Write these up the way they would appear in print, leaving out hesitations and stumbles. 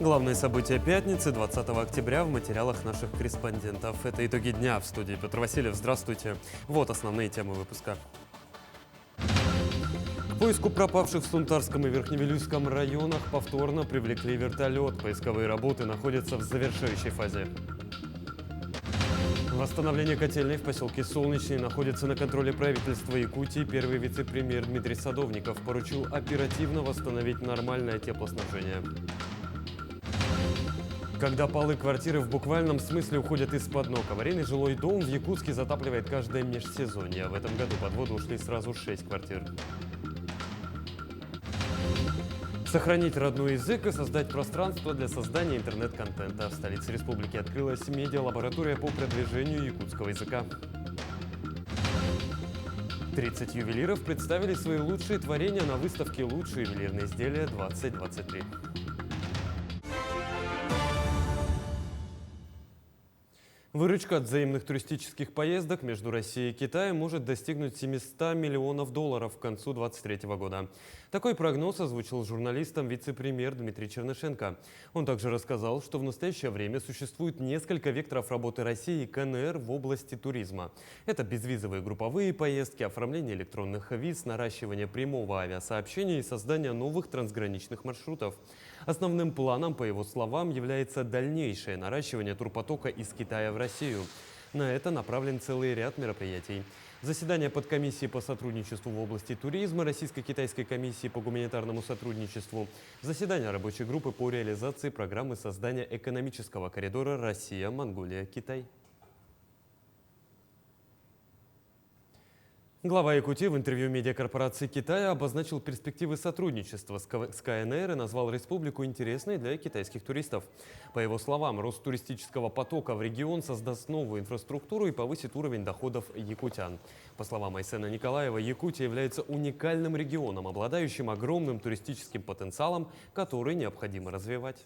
Главные события пятницы, 20 октября, в материалах наших корреспондентов. Это итоги дня. В студии Петр Васильев. Здравствуйте. Вот основные темы выпуска. К поиску пропавших в Сунтарском и Верхневилюйском районах повторно привлекли вертолет. Поисковые работы находятся в завершающей фазе. Восстановление котельной в поселке Солнечный находится на контроле правительства Якутии. Первый вице-премьер Дмитрий Садовников поручил оперативно восстановить нормальное теплоснабжение. Когда полы квартиры в буквальном смысле уходят из-под ног, аварийный жилой дом в Якутске затапливает каждое межсезонье. В этом году под воду ушли сразу 6 квартир. Сохранить родной язык и создать пространство для создания интернет-контента. В столице республики открылась медиалаборатория по продвижению якутского языка. 30 ювелиров представили свои лучшие творения на выставке «Лучшие ювелирные изделия-2023». Выручка от взаимных туристических поездок между Россией и Китаем может достигнуть 700 миллионов долларов к концу 2023 года. Такой прогноз озвучил журналистам вице-премьер Дмитрий Чернышенко. Он также рассказал, что в настоящее время существует несколько векторов работы России и КНР в области туризма. Это безвизовые групповые поездки, оформление электронных виз, наращивание прямого авиасообщения и создание новых трансграничных маршрутов. Основным планом, по его словам, является дальнейшее наращивание турпотока из Китая в Россию. На это направлен целый ряд мероприятий. Заседание подкомиссии по сотрудничеству в области туризма, Российско-китайской комиссии по гуманитарному сотрудничеству, заседание рабочей группы по реализации программы создания экономического коридора Россия, Монголия, Китай. Глава Якутии в интервью медиакорпорации Китая обозначил перспективы сотрудничества с КНР и назвал республику интересной для китайских туристов. По его словам, рост туристического потока в регион создаст новую инфраструктуру и повысит уровень доходов якутян. По словам Айсена Николаева, Якутия является уникальным регионом, обладающим огромным туристическим потенциалом, который необходимо развивать.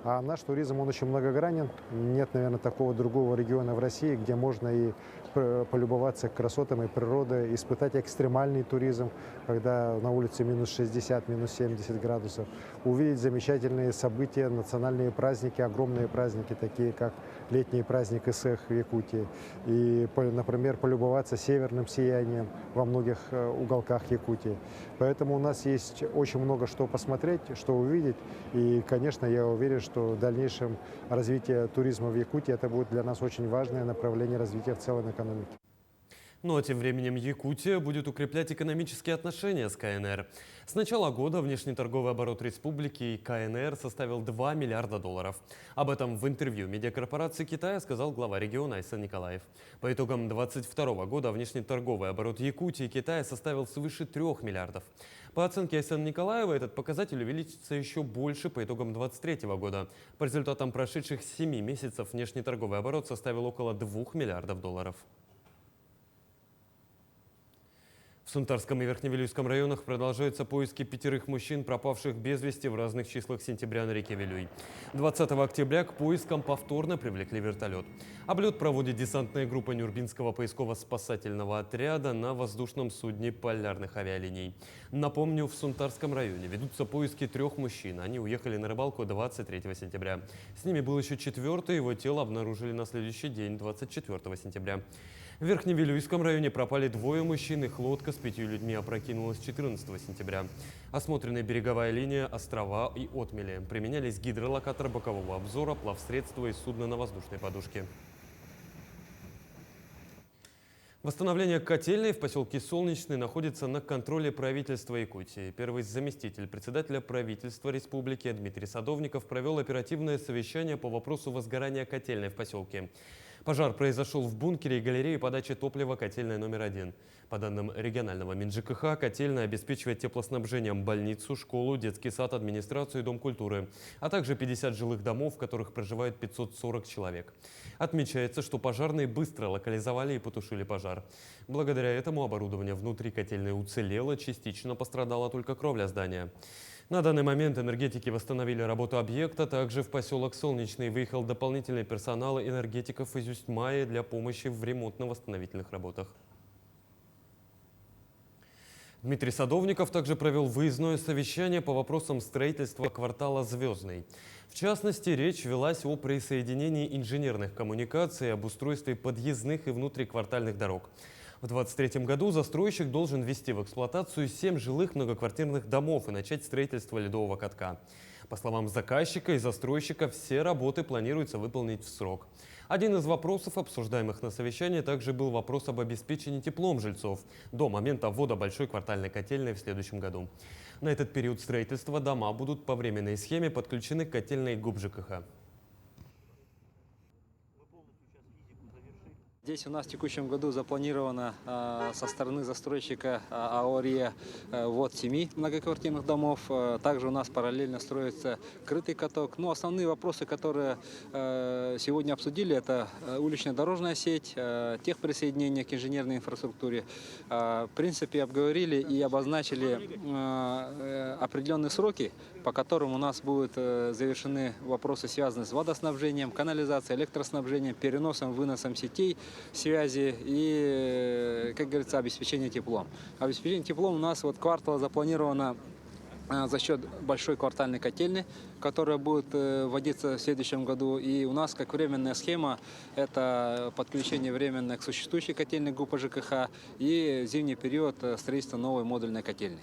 А наш туризм, он очень многогранен. Нет, наверное, такого другого региона в России, где можно и полюбоваться красотами природы, испытать экстремальный туризм, когда на улице минус 60, минус 70 градусов, увидеть замечательные события, национальные праздники, огромные праздники, такие как летний праздник Исэх в Якутии. И, например, полюбоваться северным сиянием во многих уголках Якутии. Поэтому у нас есть очень много что посмотреть, что увидеть. И, конечно, я уверен, что в дальнейшем развитие туризма в Якутии это будет для нас очень важное направление развития в целом экономики. Ну а тем временем Якутия будет укреплять экономические отношения с КНР. С начала года внешнеторговый оборот республики и КНР составил 2 миллиарда долларов. Об этом в интервью медиакорпорации Китая сказал глава региона Айсен Николаев. По итогам 2022 года внешнеторговый оборот Якутии и Китая составил свыше 3 миллиардов. По оценке Айсена Николаева, этот показатель увеличится еще больше по итогам 2023 года. По результатам прошедших 7 месяцев внешнеторговый оборот составил около 2 миллиардов долларов. В Сунтарском и Верхневилюйском районах продолжаются поиски 5 мужчин, пропавших без вести в разных числах сентября на реке Вилюй. 20 октября к поискам повторно привлекли вертолет. Облет проводит десантная группа Нюрбинского поисково-спасательного отряда на воздушном судне полярных авиалиний. Напомню, в Сунтарском районе ведутся поиски 3 мужчин. Они уехали на рыбалку 23 сентября. С ними был еще 4-й, его тело обнаружили на следующий день, 24 сентября. В Верхневилюйском районе пропали 2 мужчин, их лодка с 5 людьми опрокинулась 14 сентября. Осмотрены береговая линия, острова и отмели. Применялись гидролокатор бокового обзора, плавсредства и судно на воздушной подушке. Восстановление котельной в поселке Солнечный находится на контроле правительства Якутии. Первый заместитель председателя правительства республики Дмитрий Садовников провел оперативное совещание по вопросу возгорания котельной в поселке. Пожар произошел в бункере и галерее подачи топлива котельной номер 1. По данным регионального МинЖКХ, котельная обеспечивает теплоснабжением больницу, школу, детский сад, администрацию и дом культуры, а также 50 жилых домов, в которых проживает 540 человек. Отмечается, что пожарные быстро локализовали и потушили пожар. Благодаря этому оборудование внутри котельной уцелело, частично пострадала только кровля здания. На данный момент энергетики восстановили работу объекта. Также в поселок Солнечный выехал дополнительный персонал энергетиков из Усть-Маи для помощи в ремонтно-восстановительных работах. Дмитрий Садовников также провел выездное совещание по вопросам строительства квартала «Звездный». В частности, речь велась о присоединении инженерных коммуникаций и об устройстве подъездных и внутриквартальных дорог. В 2023 году застройщик должен ввести в эксплуатацию 7 жилых многоквартирных домов и начать строительство ледового катка. По словам заказчика и застройщика, все работы планируется выполнить в срок. Один из вопросов, обсуждаемых на совещании, также был вопрос об обеспечении теплом жильцов до момента ввода большой квартальной котельной в следующем году. На этот период строительства дома будут по временной схеме подключены к котельной ГУП ЖКХ. Здесь у нас в текущем году запланировано со стороны застройщика АО «РИА» ввод 7 многоквартирных домов. Также у нас параллельно строится крытый каток. Но основные вопросы, которые сегодня обсудили, это уличная дорожная сеть, техприсоединение к инженерной инфраструктуре. В принципе, обговорили и обозначили определенные сроки, по которым у нас будут завершены вопросы, связанные с водоснабжением, канализацией, электроснабжением, переносом, выносом сетей, связи и, как говорится, обеспечение теплом. Обеспечение теплом у нас вот квартал запланировано за счет большой квартальной котельной, которая будет вводиться в следующем году. И у нас как временная схема это подключение временное к существующей котельной ГУП ЖКХ и в зимний период строительство новой модульной котельной.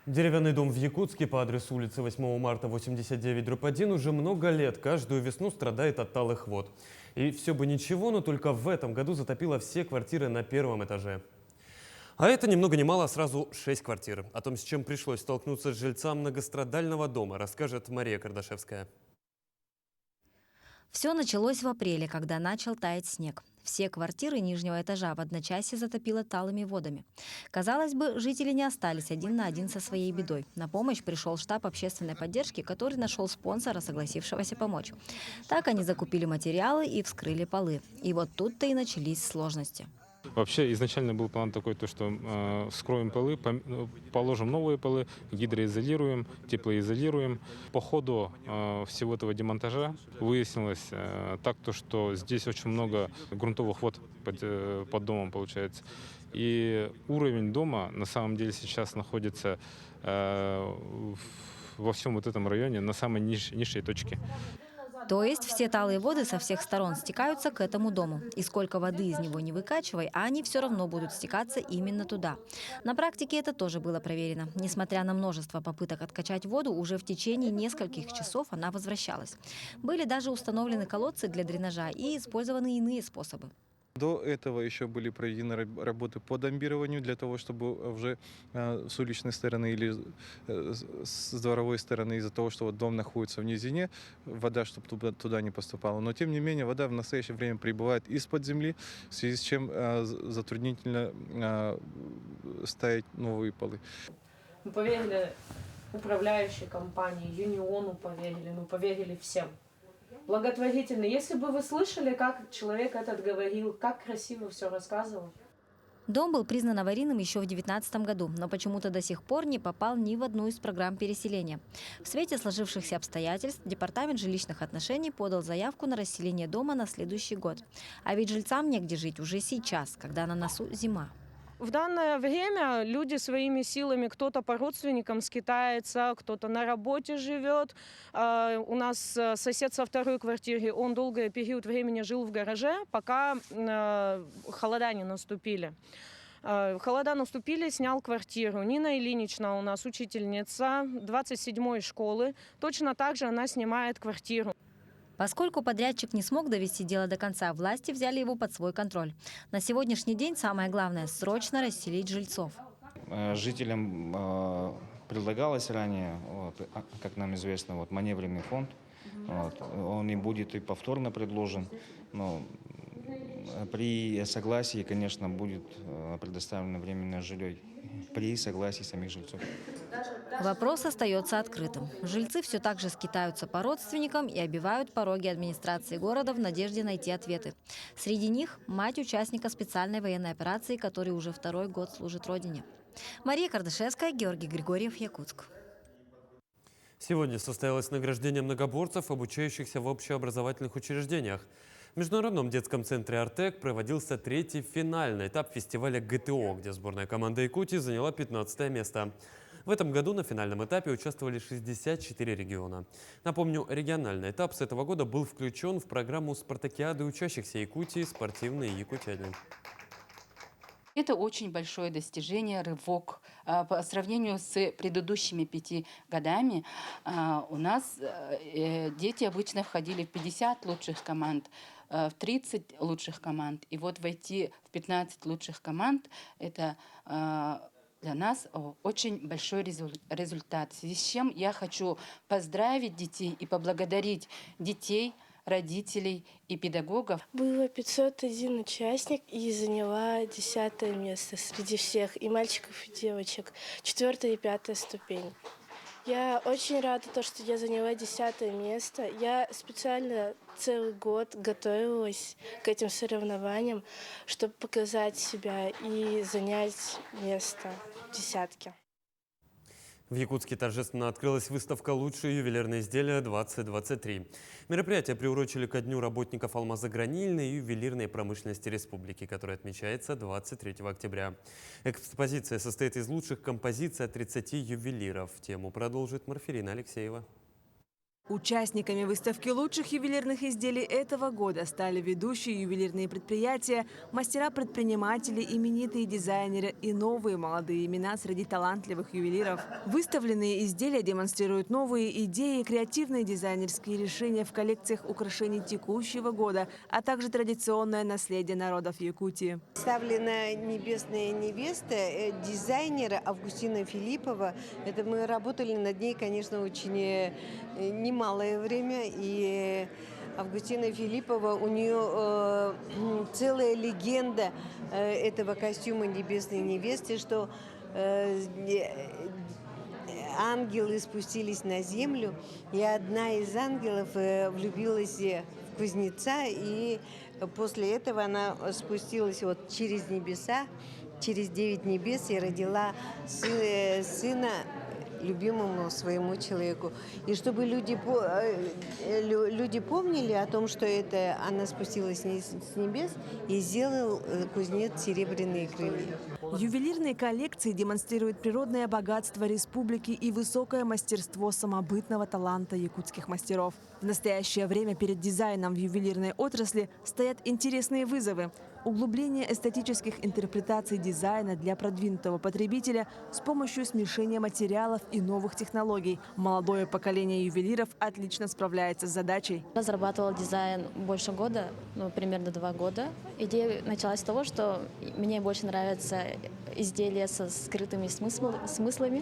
Деревянный дом в Якутске по адресу улицы 8 марта 89/1 уже много лет каждую весну страдает от талых вод. И все бы ничего, но только в этом году затопило все квартиры на первом этаже. А это ни много ни мало сразу 6 квартир. О том, с чем пришлось столкнуться жильцам многострадального дома, расскажет Мария Кардашевская. Все началось в апреле, когда начал таять снег. Все квартиры нижнего этажа в одночасье затопило талыми водами. Казалось бы, жители не остались один на один со своей бедой. На помощь пришел штаб общественной поддержки, который нашел спонсора, согласившегося помочь. Так они закупили материалы и вскрыли полы. И вот тут-то и начались сложности. Вообще изначально был план такой, то, что вскроем полы, положим новые полы, гидроизолируем, теплоизолируем. По ходу всего этого демонтажа выяснилось так, то, что здесь очень много грунтовых вод под домом получается. И уровень дома на самом деле сейчас находится во всем вот этом районе на самой низшей точке. То есть все талые воды со всех сторон стекаются к этому дому. И сколько воды из него не выкачивай, а они все равно будут стекаться именно туда. На практике это тоже было проверено. Несмотря на множество попыток откачать воду, уже в течение нескольких часов она возвращалась. Были даже установлены колодцы для дренажа и использованы иные способы. До этого еще были проведены работы по дамбированию для того, чтобы уже с уличной стороны или с дворовой стороны, из-за того, что вот дом находится в низине, вода, чтобы туда не поступала. Но тем не менее вода в настоящее время прибывает из-под земли, в связи с чем затруднительно ставить новые полы. Мы поверили управляющей компании, Юниону поверили, мы поверили всем. Благотворительно. Если бы вы слышали, как человек этот говорил, как красиво все рассказывал. Дом был признан аварийным еще в 2019 году, но почему-то до сих пор не попал ни в одну из программ переселения. В свете сложившихся обстоятельств Департамент жилищных отношений подал заявку на расселение дома на следующий год. А ведь жильцам негде жить уже сейчас, когда на носу зима. В данное время люди своими силами, кто-то по родственникам скитается, кто-то на работе живет. У нас сосед со второй квартиры, он долгий период времени жил в гараже, пока холода не наступили. Холода наступили, снял квартиру. Нина Ильинична у нас учительница 27-й школы. Точно так же она снимает квартиру. Поскольку подрядчик не смог довести дело до конца, власти взяли его под свой контроль. На сегодняшний день самое главное – срочно расселить жильцов. Жителям предлагалось ранее, как нам известно, маневренный фонд. Он и будет и повторно предложен. Но при согласии, конечно, будет предоставлено временное жилье при согласии самих жильцов. Вопрос остается открытым. Жильцы все так же скитаются по родственникам и обивают пороги администрации города в надежде найти ответы. Среди них мать участника специальной военной операции, который уже второй год служит родине. Мария Кардашевская, Георгий Григорьев, Якутск. Сегодня состоялось награждение многоборцев, обучающихся в общеобразовательных учреждениях. В Международном детском центре «Артек» проводился третий финальный этап фестиваля ГТО, где сборная команда Якутии заняла 15 место. В этом году на финальном этапе участвовали 64 региона. Напомню, региональный этап с этого года был включен в программу спартакиады учащихся Якутии «Спортивные якутяне». Это очень большое достижение, рывок. По сравнению с предыдущими 5 годами у нас дети обычно входили в 50 лучших команд, в 30 лучших команд. И вот войти в 15 лучших команд – это для нас очень большой результат. В связи с чем я хочу поздравить детей и поблагодарить детей, родителей и педагогов. Было 501 участник и заняла 10 место среди всех, и мальчиков, и девочек, 4 и 5 ступень. Я очень рада, что я заняла 10 место. Я специально целый год готовилась к этим соревнованиям, чтобы показать себя и занять место в десятке. В Якутске торжественно открылась выставка «Лучшие ювелирные изделия-2023». Мероприятие приурочили ко Дню работников алмазогранильной и ювелирной промышленности республики, который отмечается 23 октября. Экспозиция состоит из лучших композиций от 30 ювелиров. Тему продолжит Марфирина Алексеева. Участниками выставки лучших ювелирных изделий этого года стали ведущие ювелирные предприятия, мастера-предприниматели, именитые дизайнеры и новые молодые имена среди талантливых ювелиров. Выставленные изделия демонстрируют новые идеи и креативные дизайнерские решения в коллекциях украшений текущего года, а также традиционное наследие народов Якутии. Представлена «Небесная невеста» дизайнера Августина Филиппова. Это мы работали над ней, конечно, очень немалое время, и Августина Филиппова, у нее целая легенда этого костюма «Небесной невесты», что ангелы спустились на землю, и одна из ангелов влюбилась в кузнеца, и после этого она спустилась вот через небеса, через 9 небес, и родила сына любимому своему человеку. И чтобы люди помнили о том, что это она спустилась с небес, и сделал кузнец серебряные крылья. Ювелирные коллекции демонстрируют природное богатство республики и высокое мастерство самобытного таланта якутских мастеров. В настоящее время перед дизайном в ювелирной отрасли стоят интересные вызовы. Углубление эстетических интерпретаций дизайна для продвинутого потребителя с помощью смешения материалов и новых технологий. Молодое поколение ювелиров отлично справляется с задачей. Разрабатывала дизайн больше года, примерно 2 года. Идея началась с того, что мне больше нравятся изделия со скрытыми смыслами.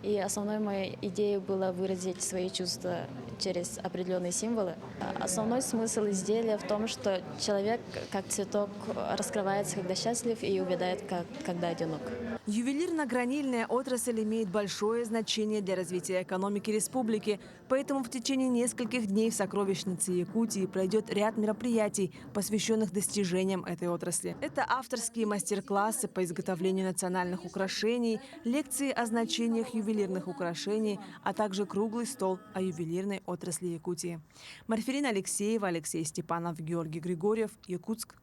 И основной моей идеей было выразить свои чувства через определенные символы. Основной смысл изделия в том, что человек, как цветок, раскрывается, когда счастлив, и увядает, когда одинок. Ювелирно-гранильная отрасль имеет большое значение для развития экономики республики. Поэтому в течение нескольких дней в сокровищнице Якутии пройдет ряд мероприятий, посвященных достижениям этой отрасли. Это авторские мастер-классы по изготовлению национальных украшений, лекции о значениях ювелирных украшений, а также круглый стол о ювелирной отрасли Якутии. Марфирина Алексеева, Алексей Степанов, Георгий Григорьев, Якутск.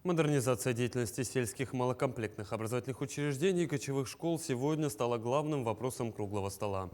Модернизация деятельности сельских малокомплектных образовательных учреждений и кочевых школ сегодня стала главным вопросом круглого стола.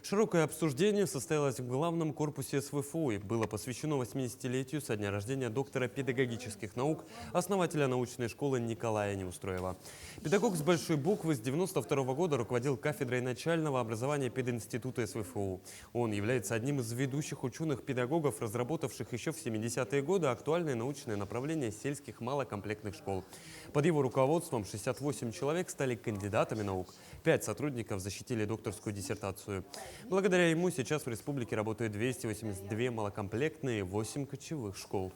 Широкое обсуждение состоялось в главном корпусе СВФУ и было посвящено 80-летию со дня рождения доктора педагогических наук, основателя научной школы Николая Неустроева. Педагог с большой буквы с 1992 года руководил кафедрой начального образования пединститута СВФУ. Он является одним из ведущих ученых-педагогов, разработавших еще в 70-е годы актуальные научные направления сельских малокомплектных школ. Под его руководством 68 человек стали кандидатами наук. 5 сотрудников защитили докторскую диссертацию. Благодаря ему сейчас в республике работают 282 малокомплектные, 8 кочевых школ.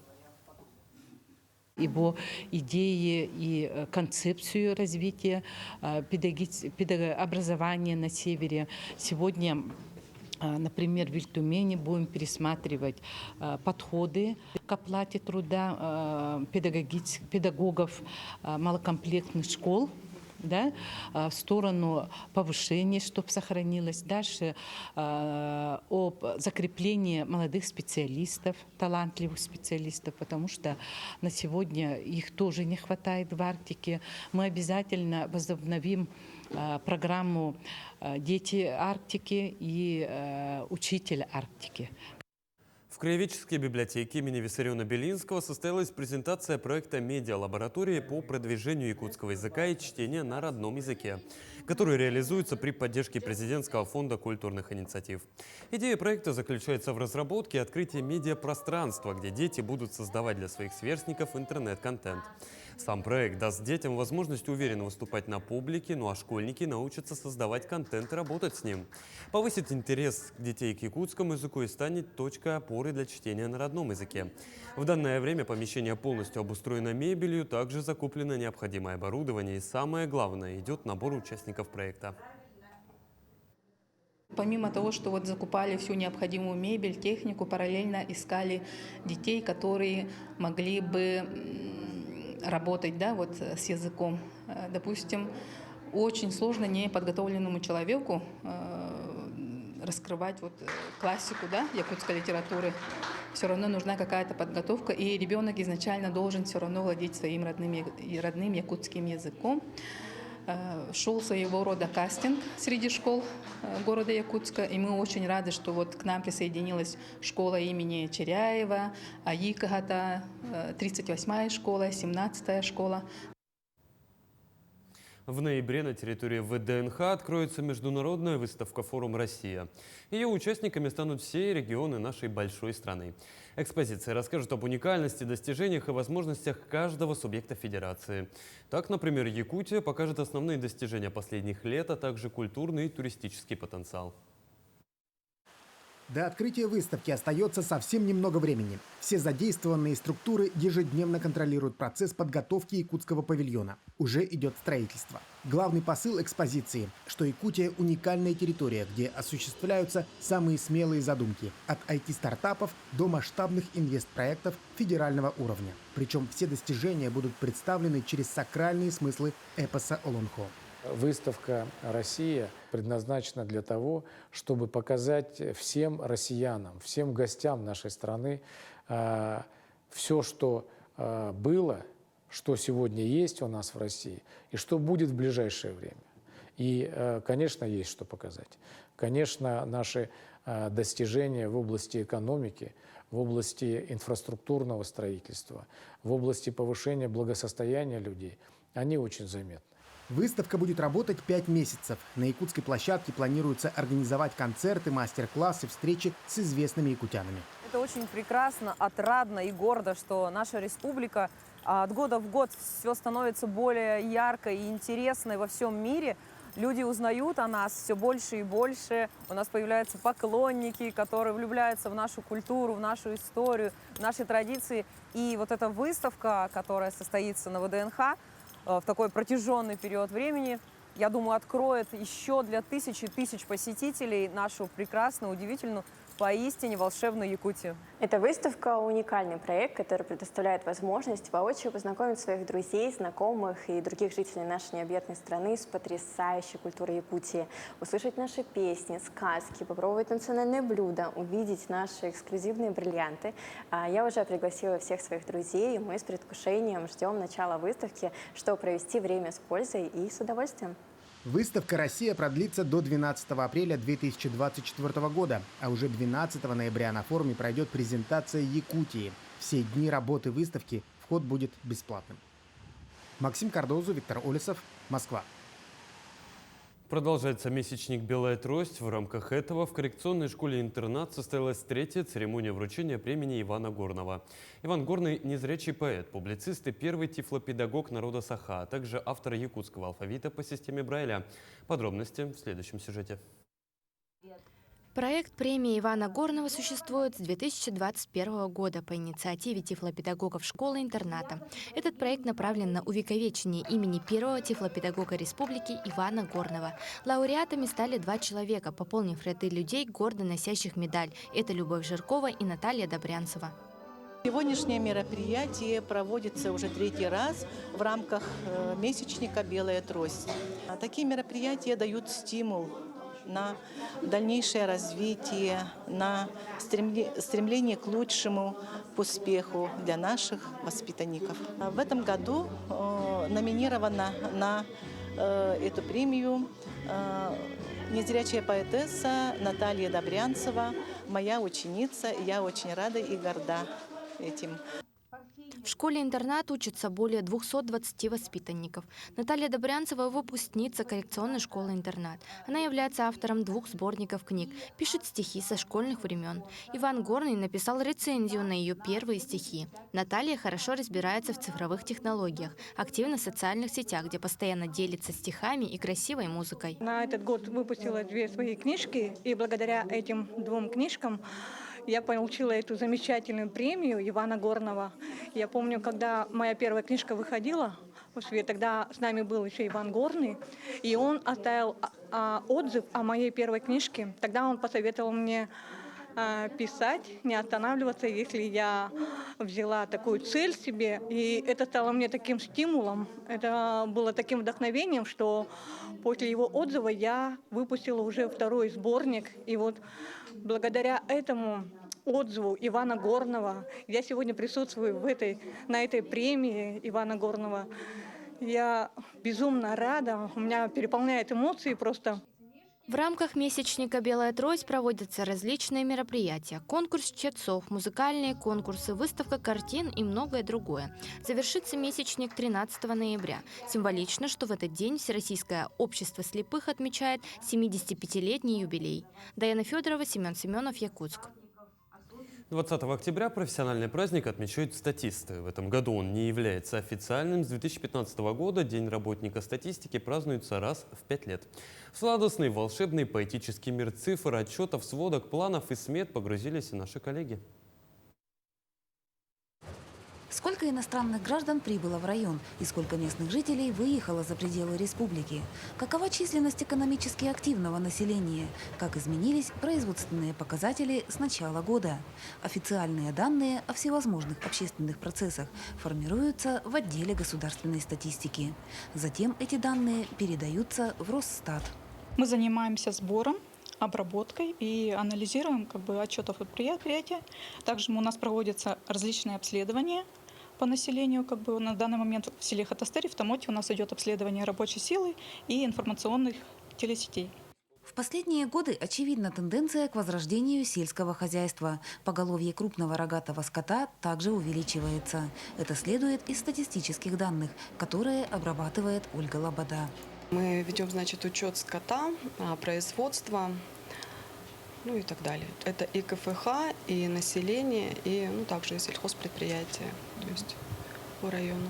Его идеи и концепцию развития образования на севере. Сегодня, например, в Вильтумени будем пересматривать подходы к оплате труда педагогов малокомплектных школ. да, в сторону повышения, чтобы сохранилось. Дальше об закреплении молодых специалистов, талантливых специалистов, потому что на сегодня их тоже не хватает в Арктике. Мы обязательно возобновим программу «Дети Арктики» и «Учитель Арктики». В Краеведческой библиотеке имени Виссариона Белинского состоялась презентация проекта «Медиалаборатории» по продвижению якутского языка и чтения на родном языке, который реализуется при поддержке Президентского фонда культурных инициатив. Идея проекта заключается в разработке и открытии медиапространства, где дети будут создавать для своих сверстников интернет-контент. Сам проект даст детям возможность уверенно выступать на публике, ну а школьники научатся создавать контент и работать с ним. Повысит интерес детей к якутскому языку и станет точкой опоры для чтения на родном языке. В данное время помещение полностью обустроено мебелью, также закуплено необходимое оборудование и, самое главное, идет набор участников проекта. Помимо того, что вот закупали всю необходимую мебель, технику, параллельно искали детей, которые могли бы работать, да, вот, с языком. Допустим, очень сложно неподготовленному человеку раскрывать вот классику, да, якутской литературы. Все равно нужна какая-то подготовка, и ребенок изначально должен все равно владеть своим родным якутским языком. Шел своего рода кастинг среди школ города Якутска, и мы очень рады, что вот к нам присоединилась школа имени Черяева, Аикагата, 38-я школа, 17-я школа. В ноябре на территории ВДНХ откроется международная выставка «Форум Россия». Ее участниками станут все регионы нашей большой страны. Экспозиция расскажет об уникальности, достижениях и возможностях каждого субъекта федерации. Так, например, Якутия покажет основные достижения последних лет, а также культурный и туристический потенциал. До открытия выставки остается совсем немного времени. Все задействованные структуры ежедневно контролируют процесс подготовки якутского павильона. Уже идет строительство. Главный посыл экспозиции, что Якутия – уникальная территория, где осуществляются самые смелые задумки. От IT-стартапов до масштабных инвестпроектов федерального уровня. Причем все достижения будут представлены через сакральные смыслы эпоса Олонхо. Выставка «Россия» предназначена для того, чтобы показать всем россиянам, всем гостям нашей страны все, что было, что сегодня есть у нас в России и что будет в ближайшее время. И, конечно, есть что показать. Конечно, наши достижения в области экономики, в области инфраструктурного строительства, в области повышения благосостояния людей, они очень заметны. Выставка будет работать 5 месяцев. На якутской площадке планируется организовать концерты, мастер-классы, встречи с известными якутянами. Это очень прекрасно, отрадно и гордо, что наша республика от года в год все становится более яркой и интересной во всем мире. Люди узнают о нас все больше и больше. У нас появляются поклонники, которые влюбляются в нашу культуру, в нашу историю, в наши традиции. И вот эта выставка, которая состоится на ВДНХ, в такой протяженный период времени, я думаю, откроет еще для тысяч и тысяч посетителей нашу прекрасную, удивительную, поистине волшебную Якутию. Эта выставка – уникальный проект, который предоставляет возможность воочию познакомить своих друзей, знакомых и других жителей нашей необъятной страны с потрясающей культурой Якутии, услышать наши песни, сказки, попробовать национальные блюда, увидеть наши эксклюзивные бриллианты. Я уже пригласила всех своих друзей, и мы с предвкушением ждем начала выставки, чтобы провести время с пользой и с удовольствием. Выставка «Россия» продлится до 12 апреля 2024 года, а уже 12 ноября на форуме пройдет презентация Якутии. Все дни работы выставки вход будет бесплатным. Максим Кардозу, Виктор Олесов, Москва. Продолжается месячник «Белая трость». В рамках этого в коррекционной школе-интернат состоялась 3-я церемония вручения премии Ивана Горного. Иван Горный – незрячий поэт, публицист и первый тифлопедагог народа Саха, а также автор якутского алфавита по системе Брайля. Подробности в следующем сюжете. Проект премии Ивана Горного существует с 2021 года по инициативе тифлопедагогов школы-интерната. Этот проект направлен на увековечение имени первого тифлопедагога республики Ивана Горного. Лауреатами стали 2 человека, пополнив ряды людей, гордо носящих медаль. Это Любовь Жиркова и Наталья Добрянцева. Сегодняшнее мероприятие проводится уже 3-й раз в рамках месячника «Белая трость». Такие мероприятия дают стимул на дальнейшее развитие, на стремление к лучшему, к успеху для наших воспитанников. В этом году номинирована на эту премию незрячая поэтесса Наталья Добрянцева, моя ученица, и я очень рада и горда этим. В школе-интернат учатся более 220 воспитанников. Наталья Добрянцева – выпускница коррекционной школы-интернат. Она является автором 2 сборников книг, пишет стихи со школьных времен. Иван Горный написал рецензию на ее первые стихи. Наталья хорошо разбирается в цифровых технологиях, активна в социальных сетях, где постоянно делится стихами и красивой музыкой. На этот год выпустила 2 свои книжки, и благодаря этим 2 книжкам я получила эту замечательную премию Ивана Горного. Я помню, когда моя первая книжка выходила в свет, тогда с нами был еще Иван Горный, и он оставил отзыв о моей первой книжке. Тогда он посоветовал мне писать, не останавливаться, если я взяла такую цель себе. И это стало мне таким стимулом, это было таким вдохновением, что после его отзыва я выпустила уже 2-й сборник. И вот благодаря этому отзыву Ивана Горного я сегодня присутствую на этой премии Ивана Горного. Я безумно рада, у меня переполняет эмоции просто. В рамках месячника «Белая трость» проводятся различные мероприятия. Конкурс чтецов, музыкальные конкурсы, выставка картин и многое другое. Завершится месячник 13 ноября. Символично, что в этот день Всероссийское общество слепых отмечает 75-летний юбилей. Даяна Федорова, Семен Семенов, Якутск. 20 октября профессиональный праздник отмечают статисты. В этом году он не является официальным. С 2015 года День работника статистики празднуется раз в 5 лет. В сладостный, волшебный, поэтический мир цифр, отчетов, сводок, планов и смет погрузились и наши коллеги. Сколько иностранных граждан прибыло в район и сколько местных жителей выехало за пределы республики? Какова численность экономически активного населения? Как изменились производственные показатели с начала года? Официальные данные о всевозможных общественных процессах формируются в отделе государственной статистики. Затем эти данные передаются в Росстат. Мы занимаемся сбором, обработкой и анализируем отчетов предприятия. Также у нас проводятся различные обследования по населению. На данный момент в селе Хатастери, в Тамоте у нас идет обследование рабочей силы и информационных телесетей. В последние годы очевидна тенденция к возрождению сельского хозяйства. Поголовье крупного рогатого скота также увеличивается. Это следует из статистических данных, которые обрабатывает Ольга Лобода. Мы ведем, учет скота, производства, и так далее. Это и КФХ, и население, и также и сельхозпредприятия, то есть по району.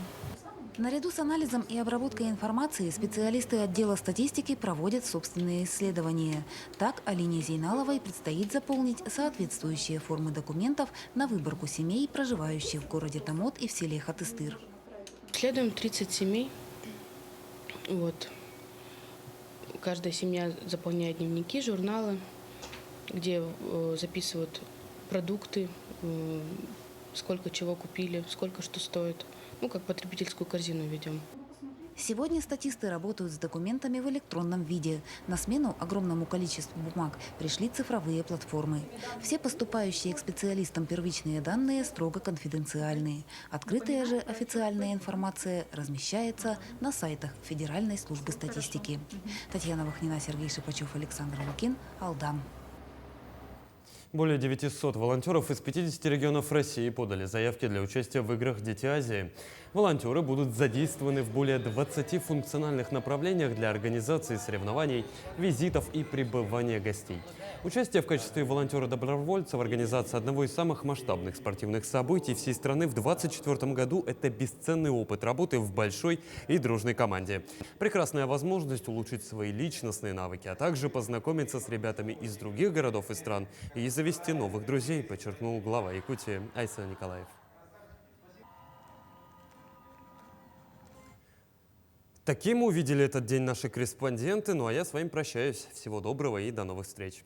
Наряду с анализом и обработкой информации специалисты отдела статистики проводят собственные исследования. Так, Алине Зейналовой предстоит заполнить соответствующие формы документов на выборку семей, проживающих в городе Томот и в селе Хатыстыр. Исследуем 30 семей. Каждая семья заполняет дневники, журналы, где записывают продукты, сколько чего купили, сколько что стоит. Как потребительскую корзину ведем. Сегодня статисты работают с документами в электронном виде. На смену огромному количеству бумаг пришли цифровые платформы. Все поступающие к специалистам первичные данные строго конфиденциальные. Открытая же официальная информация размещается на сайтах Федеральной службы статистики. Татьяна Вахнина, Сергей Шипачев, Александр Лукин, Алдан. Более 900 волонтеров из 50 регионов России подали заявки для участия в играх «Дети Азии». Волонтеры будут задействованы в более 20 функциональных направлениях для организации соревнований, визитов и пребывания гостей. Участие в качестве волонтера-добровольца в организации одного из самых масштабных спортивных событий всей страны в 2024 году – это бесценный опыт работы в большой и дружной команде. Прекрасная возможность улучшить свои личностные навыки, а также познакомиться с ребятами из других городов и стран и завести новых друзей, подчеркнул глава Якутии Айса Николаев. Таким увидели этот день наши корреспонденты. Ну а я с вами прощаюсь. Всего доброго и до новых встреч.